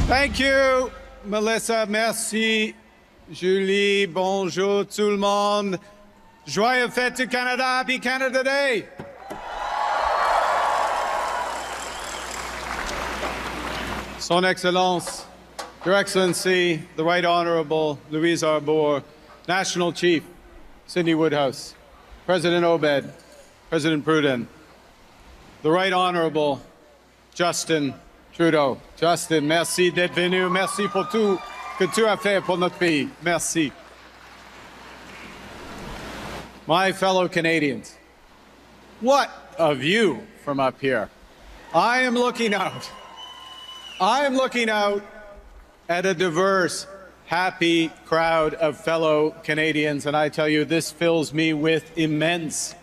Thank you, Melissa. Merci, Julie. Bonjour, tout le monde. Joyeux fête du Canada. Happy Canada Day. Son Excellence, Your Excellency, the Right Honorable Louise Arbour, National Chief Sidney Woodhouse, President Obed, President Pruden, the Right Honorable Justin Trudeau. Justin, merci d'être venu. Merci pour tout que tu as fait pour notre pays. Merci. My fellow Canadians, what a view from up here. I am looking out at a diverse, happy crowd of fellow Canadians, and I tell you, this fills me with immense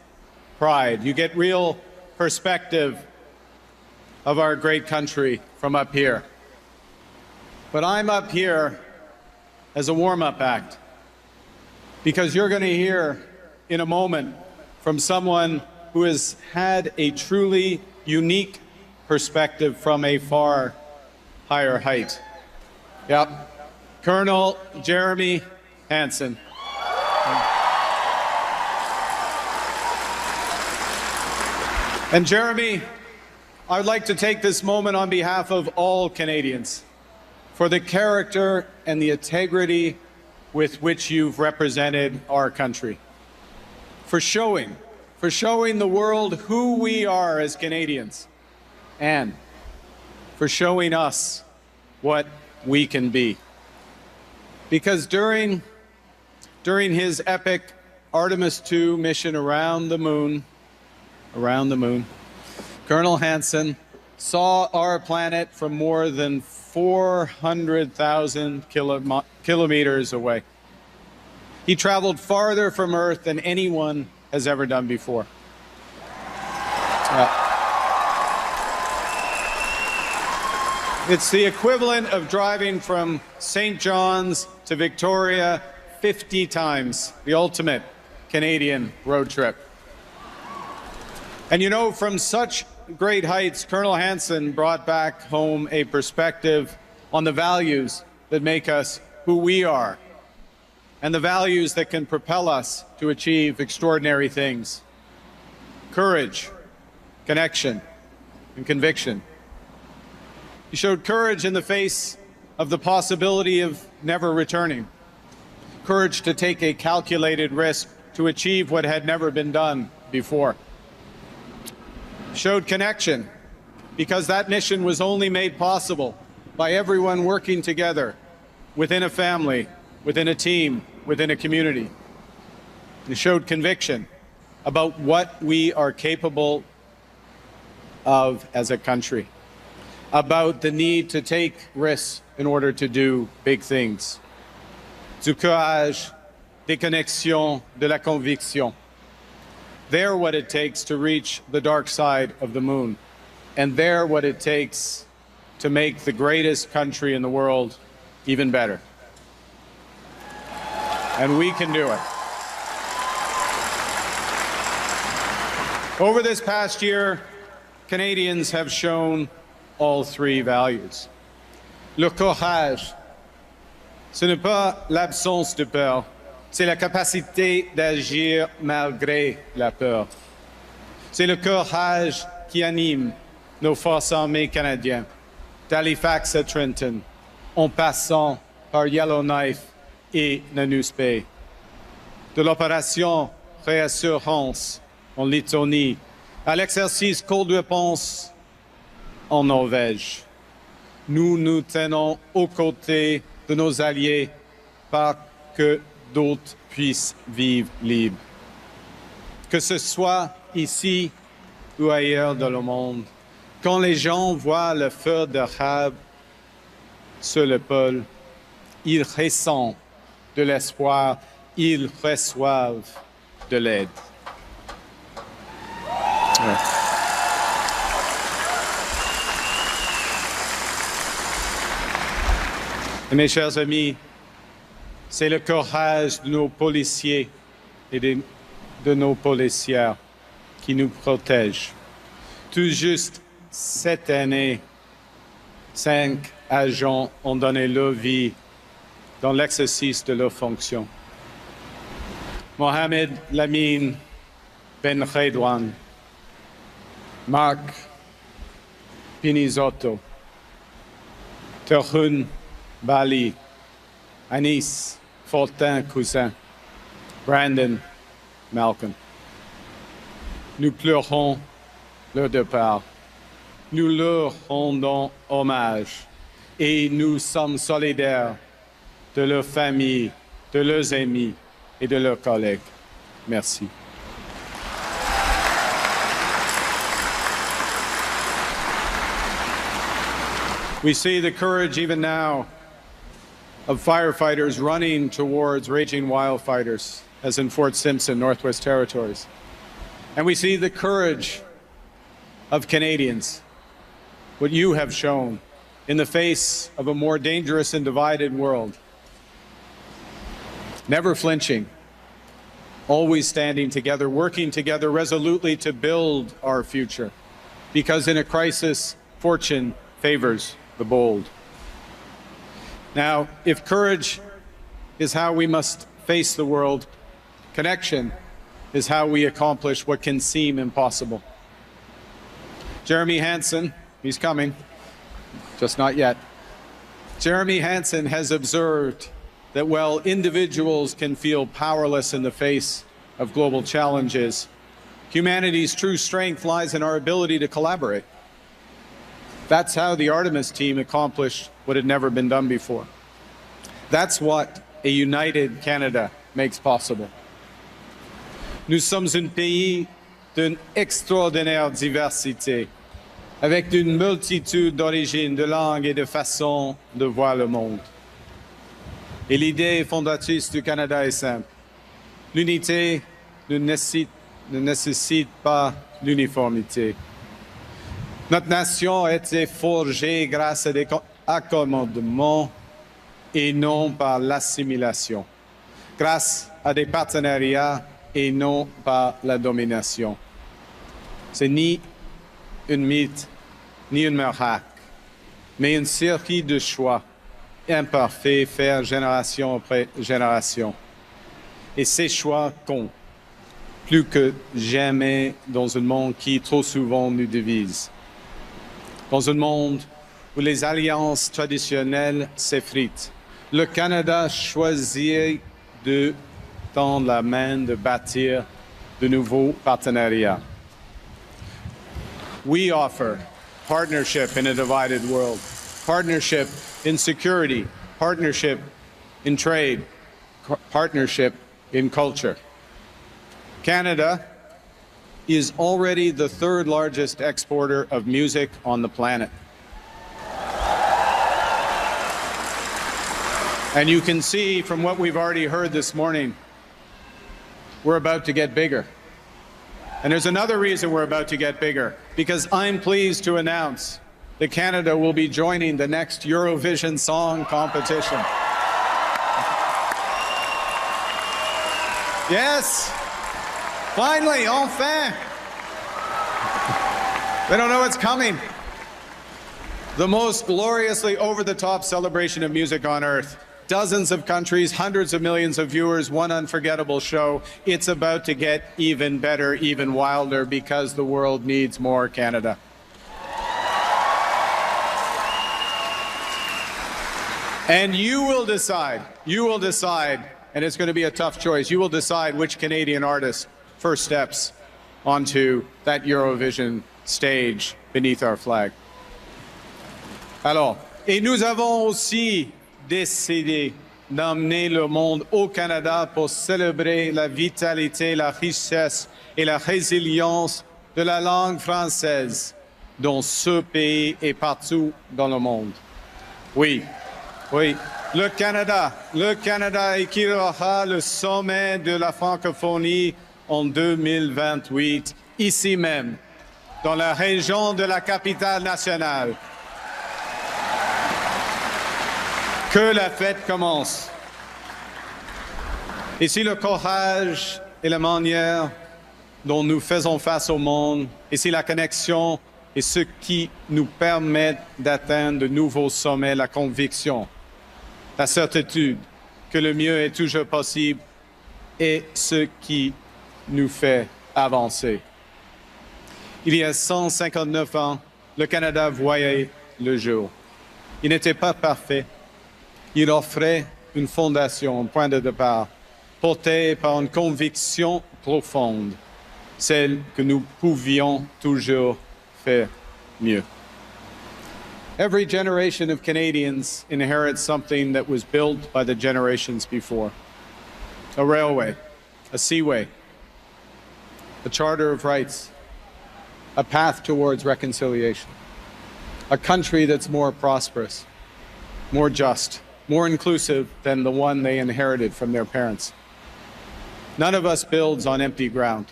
pride. You get real perspective of our great country from up here. But I'm up here as a warm-up act, because you're going to hear in a moment from someone who has had a truly unique perspective from a far higher height. Yep, Colonel Jeremy Hansen. And Jeremy, I would like to take this moment on behalf of all Canadians for the character and the integrity with which you've represented our country, for showing the world who we are as Canadians, and for showing us what we can be. Because during his epic Artemis II mission around the moon, Colonel Hansen saw our planet from more than 400,000 kilometers away. He traveled farther from Earth than anyone has ever done before. It's the equivalent of driving from St. John's to Victoria 50 times, the ultimate Canadian road trip. And you know, from such great heights, Colonel Hansen brought back home a perspective on the values that make us who we are, and the values that can propel us to achieve extraordinary things: courage, connection, and conviction. He showed courage in the face of the possibility of never returning, courage to take a calculated risk to achieve what had never been done before. Showed connection because that mission was only made possible by everyone working together within a family, within a team, within a community. It showed conviction about what we are capable of as a country, about the need to take risks in order to do big things. Du courage, des connexions, de la conviction. They're what it takes to reach the dark side of the moon, and they're what it takes to make the greatest country in the world even better. And we can do it. Over this past year, Canadians have shown all three values. Le courage, ce n'est pas l'absence de peur, c'est la capacité d'agir malgré la peur. C'est le courage qui anime nos forces armées canadiennes, d'Halifax à Trenton, en passant par Yellowknife et Nanus Bay. De l'opération Réassurance en Lettonie à l'exercice Cold Réponse en Norvège. Nous nous tenons aux côtés de nos alliés pour que d'autres puissent vivre libres. Que ce soit ici ou ailleurs dans le monde, quand les gens voient le feu d'érable sur le pôle, ils ressentent de l'espoir, ils reçoivent de l'aide. Ouais. Et mes chers amis, c'est le courage de nos policiers et de nos policières qui nous protègent. Tout juste cette année, 5 agents ont donné leur vie dans l'exercice de leurs fonctions. Mohamed Lamine Ben Redouane, Marc Pinizotto, Terhun Bali, Anis Fortin Cousin, Brandon Malcolm. Nous pleurons leur départ. Nous leur rendons hommage et nous sommes solidaires de leurs familles, de leurs amis et de leurs collègues. Merci. We see the courage even now of firefighters running towards raging wildfires, as in Fort Simpson, Northwest Territories. And we see the courage of Canadians, what you have shown in the face of a more dangerous and divided world. Never flinching, always standing together, working together resolutely to build our future. Because in a crisis, fortune favors the bold. Now, if courage is how we must face the world, connection is how we accomplish what can seem impossible. Jeremy Hansen, he's coming, just not yet. Jeremy Hansen has observed that while individuals can feel powerless in the face of global challenges, humanity's true strength lies in our ability to collaborate. That's how the Artemis team accomplished what had never been done before. That's what a united Canada makes possible. Nous sommes un pays d'une extraordinaire diversité, avec une multitude d'origines, de langues et de façons de voir le monde. Et l'idée fondatrice du Canada est simple. L'unité ne nécessite pas l'uniformité. Notre nation a été forgée grâce à des accommodements et non par l'assimilation, grâce à des partenariats et non par la domination. C'est ni une mythe, ni un miracle, mais une série de choix imparfaits faits génération après génération. Et ces choix comptent plus que jamais dans un monde qui trop souvent nous divise. Dans un monde où les alliances traditionnelles s'effritent, le Canada choisit de tendre la main de bâtir de nouveaux partenariats. We offer partnership in a divided world, partnership in security, partnership in trade, partnership in culture. Canada is already the third largest exporter of music on the planet. And you can see from what we've already heard this morning, we're about to get bigger. And there's another reason we're about to get bigger, because I'm pleased to announce that Canada will be joining the next Eurovision Song Competition. Yes, finally, enfin. They don't know what's coming. The most gloriously over-the-top celebration of music on earth. Dozens of countries, hundreds of millions of viewers, one unforgettable show. It's about to get even better, even wilder, because the world needs more Canada. And you will decide, and it's going to be a tough choice, you will decide which Canadian artist first steps onto that Eurovision stage beneath our flag. Alors, et nous avons aussi décidé d'emmener le monde au Canada pour célébrer la vitalité, la richesse et la résilience de la langue française dans ce pays et partout dans le monde. Oui, le Canada acquérera le sommet de la francophonie en 2028, ici même, dans la région de la capitale nationale. Que la fête commence. Et si le courage et la manière dont nous faisons face au monde, et si la connexion et ce qui nous permet d'atteindre de nouveaux sommets, la conviction, la certitude que le mieux est toujours possible et ce qui nous fait avancer. Il y a 159 ans, le Canada voyait le jour. Il n'était pas parfait. Il offrait une fondation, un point de départ, porté par une conviction profonde, celle que nous pouvions toujours faire mieux. Every generation of Canadians inherits something that was built by the generations before. A railway, a seaway, a charter of rights, a path towards reconciliation, a country that's more prosperous, more just, more inclusive than the one they inherited from their parents. None of us builds on empty ground.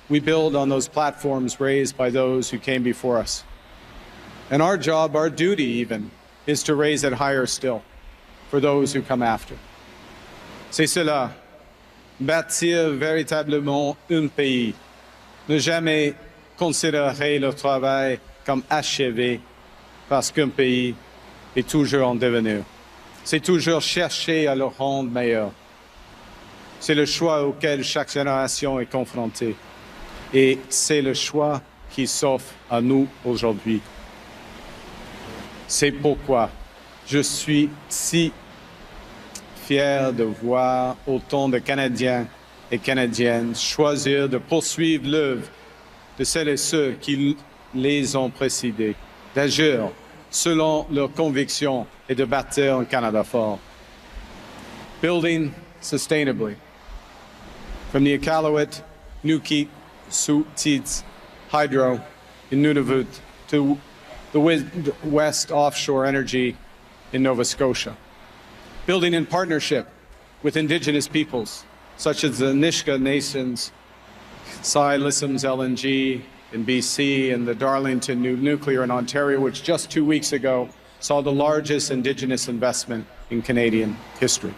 We build on those platforms raised by those who came before us. And our job, our duty even, is to raise it higher still for those who come after. C'est cela, bâtir véritablement un pays, ne jamais considérer le travail comme achevé parce qu'un pays est toujours en devenir. C'est toujours chercher à le rendre meilleur. C'est le choix auquel chaque génération est confrontée. Et c'est le choix qui s'offre à nous aujourd'hui. C'est pourquoi je suis si fier de voir autant de Canadiens et Canadiennes choisir de poursuivre l'œuvre de celles et ceux qui les ont précédés, d'agir selon leurs convictions et de bâtir un Canada fort. Building sustainably. From the Iqaluit, Newquay, Sous-Titres, Hydro, in Nunavut, to the West Offshore Energy in Nova Scotia. Building in partnership with indigenous peoples, such as the Nisga'a Nations, Ksi Lissom's LNG in BC, and the Darlington New Nuclear in Ontario, which just 2 weeks ago saw the largest indigenous investment in Canadian history.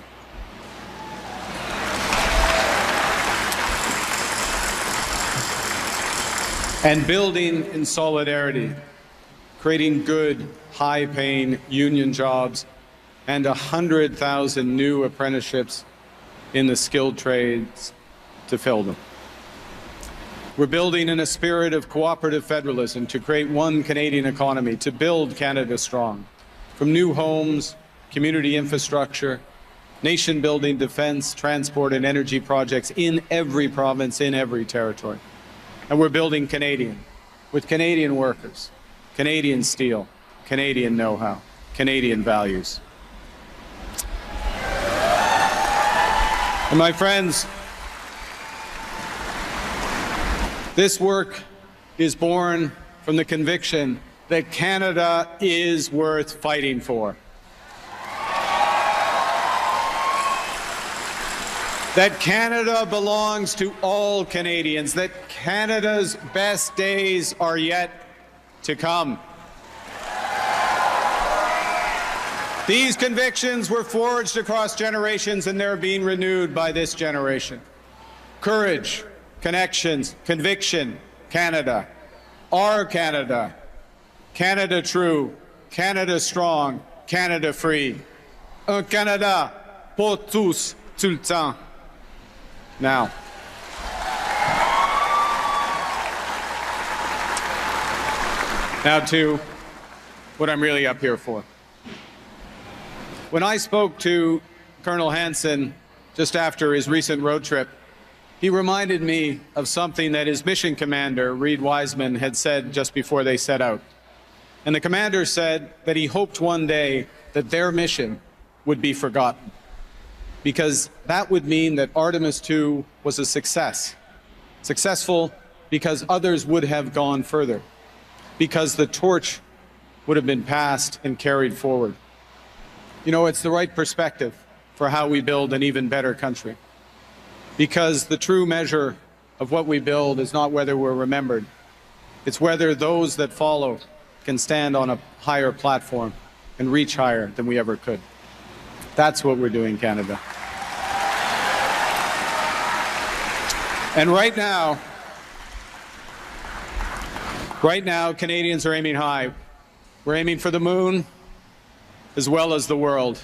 And building in solidarity, creating good, high-paying union jobs, and 100,000 new apprenticeships in the skilled trades to fill them. We're building in a spirit of cooperative federalism to create one Canadian economy, to build Canada strong. From new homes, community infrastructure, nation-building defense, transport, and energy projects in every province, in every territory. And we're building Canadian, with Canadian workers, Canadian steel, Canadian know-how, Canadian values. And my friends, this work is born from the conviction that Canada is worth fighting for. That Canada belongs to all Canadians, that Canada's best days are yet to come. These convictions were forged across generations, and they're being renewed by this generation. Courage, connections, conviction, Canada. Our Canada. Canada true, Canada strong, Canada free. Un Canada pour tous, tout le temps. Now, to what I'm really up here for. When I spoke to Colonel Hansen just after his recent road trip, he reminded me of something that his mission commander, Reed Wiseman, had said just before they set out. And the commander said that he hoped one day that their mission would be forgotten, because that would mean that Artemis II was a success. Successful because others would have gone further, because the torch would have been passed and carried forward. You know, it's the right perspective for how we build an even better country, because the true measure of what we build is not whether we're remembered. It's whether those that follow can stand on a higher platform and reach higher than we ever could. That's what we're doing, Canada. And right now, Right now, Canadians are aiming high. We're aiming for the moon as well as the world.